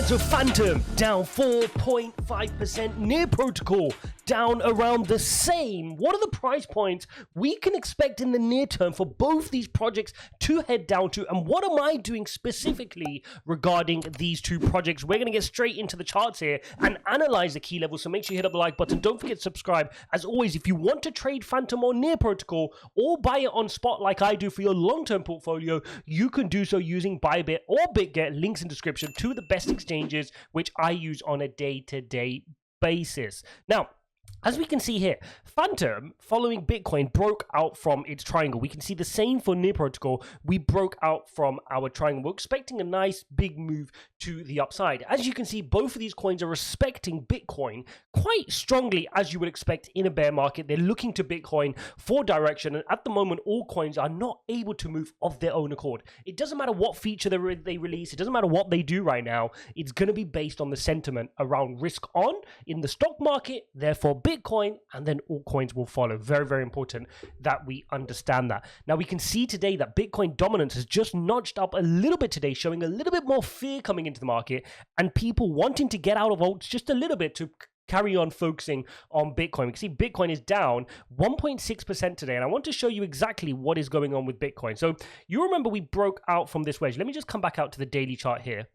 Alright, so Fantom down 4.5%, Near Protocol down around the same. What are the price points we can expect in the near term for both these projects to head down to, and what am I doing specifically regarding these two projects? We're going to get straight into the charts here and analyze the key levels, so make sure you hit up the like button. Don't forget to subscribe. As always, if you want to trade Fantom or Near Protocol or buy it on spot like I do for your long-term portfolio, you can do so using BYBIT or BitGet. Links in description to the best exchanges which I use on a day-to-day basis. Now, as we can see here, Fantom, following Bitcoin, broke out from its triangle. We can see the same for Near Protocol. We broke out from our triangle. We're expecting a nice big move to the upside. As you can see, both of these coins are respecting Bitcoin quite strongly, as you would expect in a bear market. They're looking to Bitcoin for direction, and at the moment, all coins are not able to move of their own accord. It doesn't matter what feature they release. It doesn't matter what they do right now. It's going to be based on the sentiment around risk on in the stock market, therefore Bitcoin, and then all coins will follow. Very, very important that we understand that. Now, we can see today that Bitcoin dominance has just notched up a little bit today, showing a little bit more fear coming into the market and people wanting to get out of alts just a little bit to carry on focusing on Bitcoin. We can see Bitcoin is down 1.6% today, and I want to show you exactly what is going on with Bitcoin. So you remember we broke out from this wedge. Let me just come back out to the daily chart here,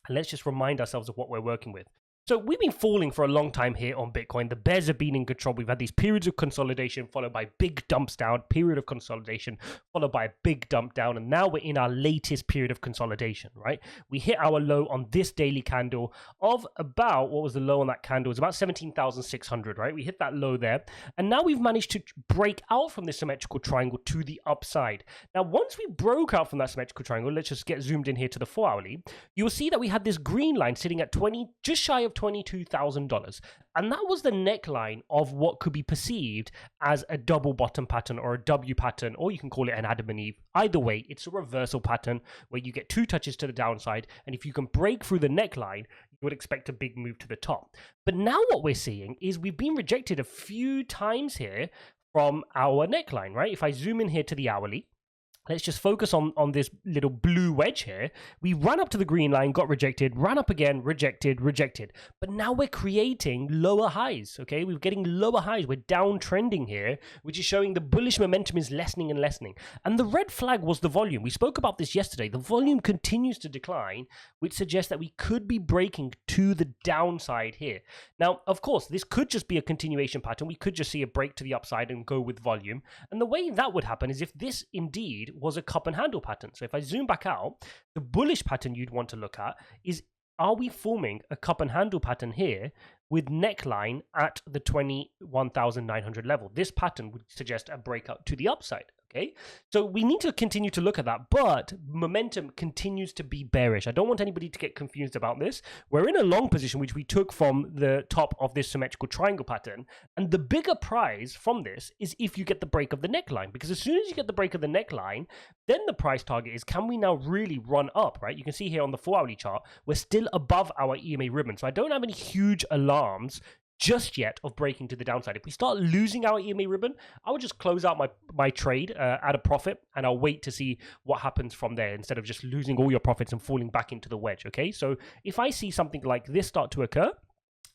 and let's just remind ourselves of what we're working with. So we've been falling for a long time here on Bitcoin. The bears have been in control. We've had these periods of consolidation followed by big dumps down, period of consolidation followed by a big dump down, and now we're in our latest period of consolidation, right? We hit our low on this daily candle of about, what was the low on that candle? It was about 17,600, right? We hit that low there, and now we've managed to break out from this symmetrical triangle to the upside. Now, once we broke out from that symmetrical triangle, let's just get zoomed in here to the 4-hourly, you'll see that we had this green line sitting at just shy of $22,000, and that was the neckline of what could be perceived as a double bottom pattern or a W pattern, or you can call it an Adam and Eve. Either way, it's a reversal pattern where you get two touches to the downside, and if you can break through the neckline, you would expect a big move to the top. But now what we're seeing is we've been rejected a few times here from our neckline, right? If I zoom in here to the hourly, let's just focus on this little blue wedge here. We ran up to the green line, got rejected, ran up again, rejected, rejected. But now we're creating lower highs, okay? We're getting lower highs. We're downtrending here, which is showing the bullish momentum is lessening and lessening. And the red flag was the volume. We spoke about this yesterday. The volume continues to decline, which suggests that we could be breaking to the downside here. Now, of course, this could just be a continuation pattern. We could just see a break to the upside and go with volume. And the way that would happen is if this indeed was a cup and handle pattern. So if I zoom back out, the bullish pattern you'd want to look at is, are we forming a cup and handle pattern here with neckline at the 21,900 level? This pattern would suggest a breakout to the upside. Okay, so we need to continue to look at that, but momentum continues to be bearish. I don't want anybody to get confused about this. We're in a long position, which we took from the top of this symmetrical triangle pattern, and the bigger prize from this is if you get the break of the neckline, because as soon as you get the break of the neckline, then the price target is, can we now really run up, right? You can see here on the 4-hourly chart, we're still above our EMA ribbon, so I don't have any huge alarms just yet of breaking to the downside. If we start losing our EMA ribbon, I would just close out my trade at a profit, and I'll wait to see what happens from there instead of just losing all your profits and falling back into the wedge, okay? So if I see something like this start to occur,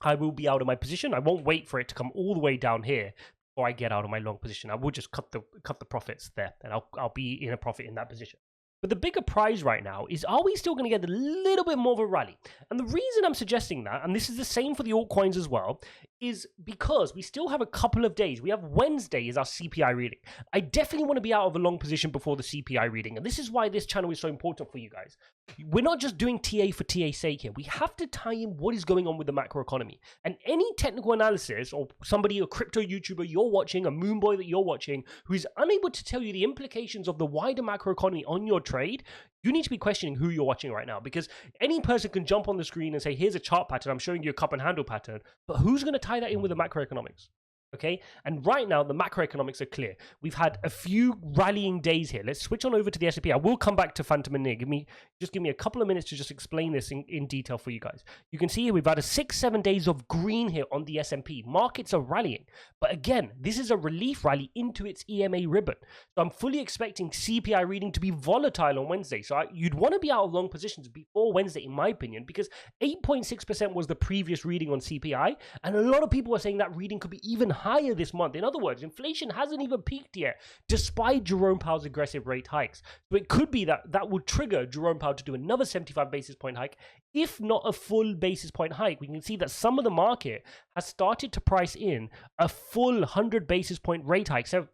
I will be out of my position. I won't wait for it to come all the way down here before I get out of my long position. I will just cut the profits there, and I'll be in a profit in that position. But the bigger prize right now is, are we still going to get a little bit more of a rally? And the reason I'm suggesting that, and this is the same for the altcoins as well, is because we still have a couple of days. We have Wednesday is our CPI reading. I definitely want to be out of a long position before the CPI reading. And this is why this channel is so important for you guys. We're not just doing TA for TA's sake here. We have to tie in what is going on with the macroeconomy. And any technical analysis, or somebody, a crypto YouTuber you're watching, a moonboy that you're watching, who is unable to tell you the implications of the wider macroeconomy on your trade, you need to be questioning who you're watching right now, because any person can jump on the screen and say, here's a chart pattern, I'm showing you a cup and handle pattern, but who's going to tie that in with the macroeconomics? Okay, and right now the macroeconomics are clear. We've had a few rallying days here. Let's switch on over to the S&P. I will come back to Fantom and Nia. Give me a couple of minutes to just explain this in detail for you guys. You can see here we've had a 6-7 days of green here on the S&P. Markets are rallying, but again, this is a relief rally into its EMA ribbon. So I'm fully expecting CPI reading to be volatile on Wednesday. So you'd want to be out of long positions before Wednesday, in my opinion, because 8.6% was the previous reading on CPI, and a lot of people are saying that reading could be even higher this month. In other words, inflation hasn't even peaked yet, despite Jerome Powell's aggressive rate hikes. So it could be that will trigger Jerome Powell to do another 75 basis point hike, if not a full basis point hike. We can see that some of the market has started to price in a full 100 basis point rate hike. So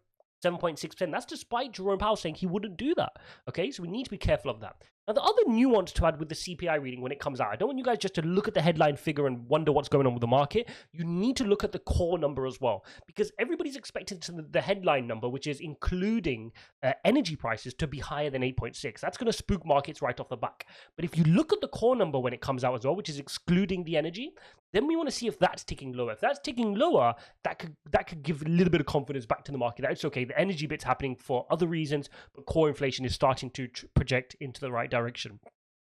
7.6%. That's despite Jerome Powell saying he wouldn't do that. Okay, so we need to be careful of that. Now, the other nuance to add with the CPI reading when it comes out, I don't want you guys just to look at the headline figure and wonder what's going on with the market. You need to look at the core number as well, because everybody's expecting the headline number, which is including energy prices, to be higher than 8.6. That's going to spook markets right off the back. But if you look at the core number when it comes out as well, which is excluding the energy, then we want to see if that's ticking lower. If that's ticking lower, that could give a little bit of confidence back to the market that it's okay. The energy bit's happening for other reasons, but core inflation is starting to project into the right direction.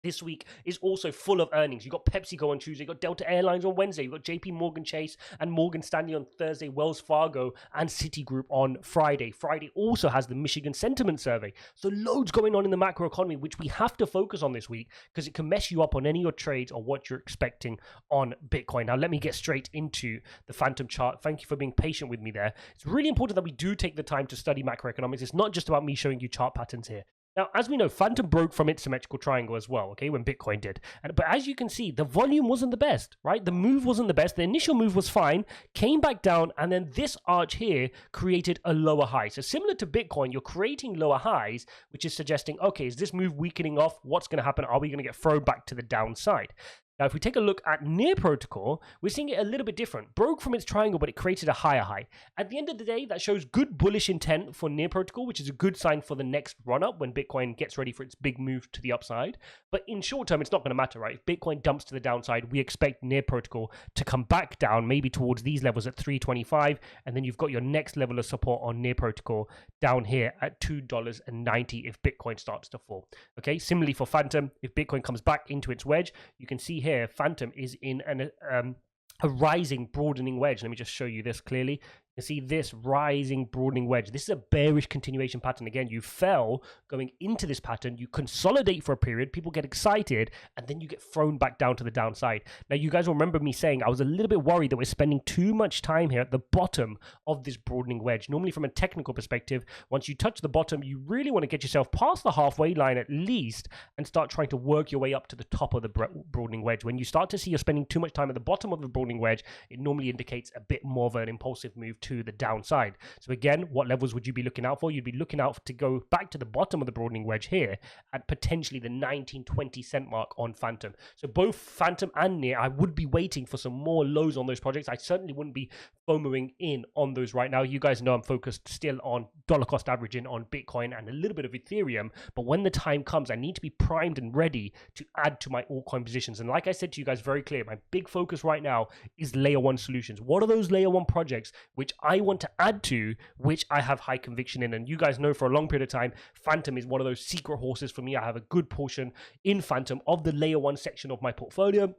This week is also full of earnings. You've got PepsiCo on Tuesday, you've got Delta Airlines on Wednesday, you've got JP Morgan Chase and Morgan Stanley on Thursday, Wells Fargo and Citigroup on Friday. Friday also has the Michigan Sentiment Survey. So loads going on in the macroeconomy, which we have to focus on this week because it can mess you up on any of your trades or what you're expecting on Bitcoin. Now, let me get straight into the Fantom chart. Thank you for being patient with me there. It's really important that we do take the time to study macroeconomics. It's not just about me showing you chart patterns here. Now, as we know, Fantom broke from its symmetrical triangle as well, okay, when Bitcoin did. But as you can see, the volume wasn't the best, right? The move wasn't the best. The initial move was fine, came back down, and then this arch here created a lower high. So similar to Bitcoin, you're creating lower highs, which is suggesting, okay, is this move weakening off? What's going to happen? Are we going to get thrown back to the downside? Now, if we take a look at Near Protocol, we're seeing it a little bit different. Broke from its triangle, but it created a higher high. At the end of the day, that shows good bullish intent for Near Protocol, which is a good sign for the next run-up when Bitcoin gets ready for its big move to the upside. But in short term, it's not going to matter, right? If Bitcoin dumps to the downside, we expect Near Protocol to come back down, maybe towards these levels at 325, and then you've got your next level of support on Near Protocol down here at $2.90 if Bitcoin starts to fall. Okay, similarly for Fantom, if Bitcoin comes back into its wedge, you can see here Fantom is in a rising broadening wedge. Let me just show you this clearly. You can see this rising broadening wedge. This is a bearish continuation pattern. Again, you fell going into this pattern, you consolidate for a period, people get excited, and then you get thrown back down to the downside. Now, you guys will remember me saying I was a little bit worried that we're spending too much time here at the bottom of this broadening wedge. Normally, from a technical perspective, once you touch the bottom, you really want to get yourself past the halfway line at least and start trying to work your way up to the top of the broadening wedge. When you start to see you're spending too much time at the bottom of the broadening wedge, it normally indicates a bit more of an impulsive move to the downside. So again, what levels would you be looking out for? You'd be looking out to go back to the bottom of the broadening wedge here at potentially the 19-20 cent mark on Fantom. So both Fantom and Near, I would be waiting for some more lows on those projects. I certainly wouldn't be FOMOing in on those right now. You guys know I'm focused still on dollar cost averaging on Bitcoin and a little bit of Ethereum, but when the time comes, I need to be primed and ready to add to my altcoin positions. And like I said to you guys very clear, my big focus right now is layer one solutions. What are those layer one projects which I want to add to, which I have high conviction in? And you guys know for a long period of time, Fantom is one of those secret horses for me. I have a good portion in Fantom of the layer one section of my portfolio.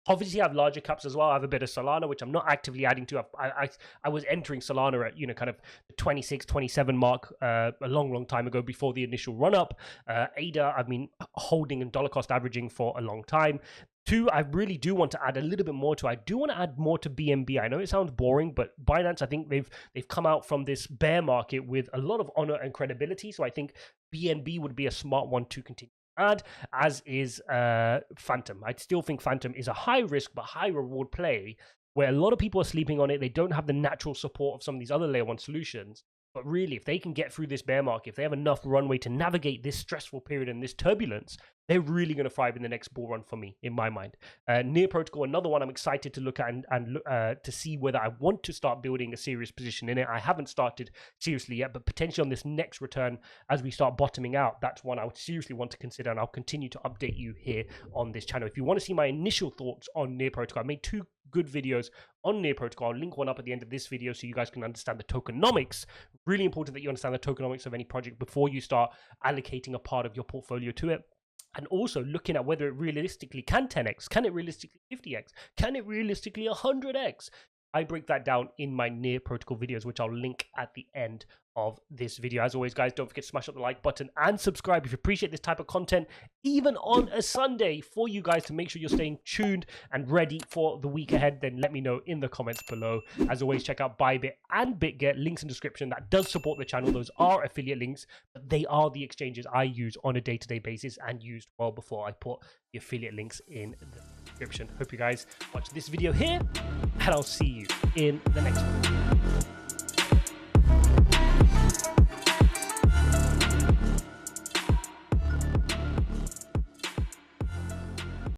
Obviously, I have larger caps as well. I have a bit of Solana, which I'm not actively adding to. I was entering Solana at, kind of the 26, 27 mark a long time ago before the initial run-up. ADA, I've been holding and dollar cost averaging for a long time. Two, I really do want to add a little bit more to. I do want to add more to BNB. I know it sounds boring, but Binance, I think they've come out from this bear market with a lot of honor and credibility. So I think BNB would be a smart one to continue. Add, as is Fantom. I still think Fantom is a high risk but high reward play where a lot of people are sleeping on it. They don't have the natural support of some of these other layer one solutions. But really, if they can get through this bear market, if they have enough runway to navigate this stressful period and this turbulence, they're really going to thrive in the next bull run for me, in my mind. Near Protocol, another one I'm excited to look at and to see whether I want to start building a serious position in it. I haven't started seriously yet, but potentially on this next return, as we start bottoming out, that's one I would seriously want to consider, and I'll continue to update you here on this channel. If you want to see my initial thoughts on Near Protocol, I made 2 good videos on Near Protocol. I'll link one up at the end of this video so you guys can understand the tokenomics. Really important that you understand the tokenomics of any project before you start allocating a part of your portfolio to it. And also looking at whether it realistically can 10x, can it realistically 50x, can it realistically 100x? I break that down in my Near Protocol videos, which I'll link at the end of this video. As always, guys, don't forget to smash up the like button and subscribe if you appreciate this type of content, even on a Sunday, for you guys to make sure you're staying tuned and ready for the week ahead. Then let me know in the comments below. As always, check out BYBIT and BitGet, links in description. That does support the channel. Those are affiliate links, but they are the exchanges I use on a day-to-day basis and used well before I put the affiliate links in the description. Hope you guys watch this video here, and I'll see you in the next one.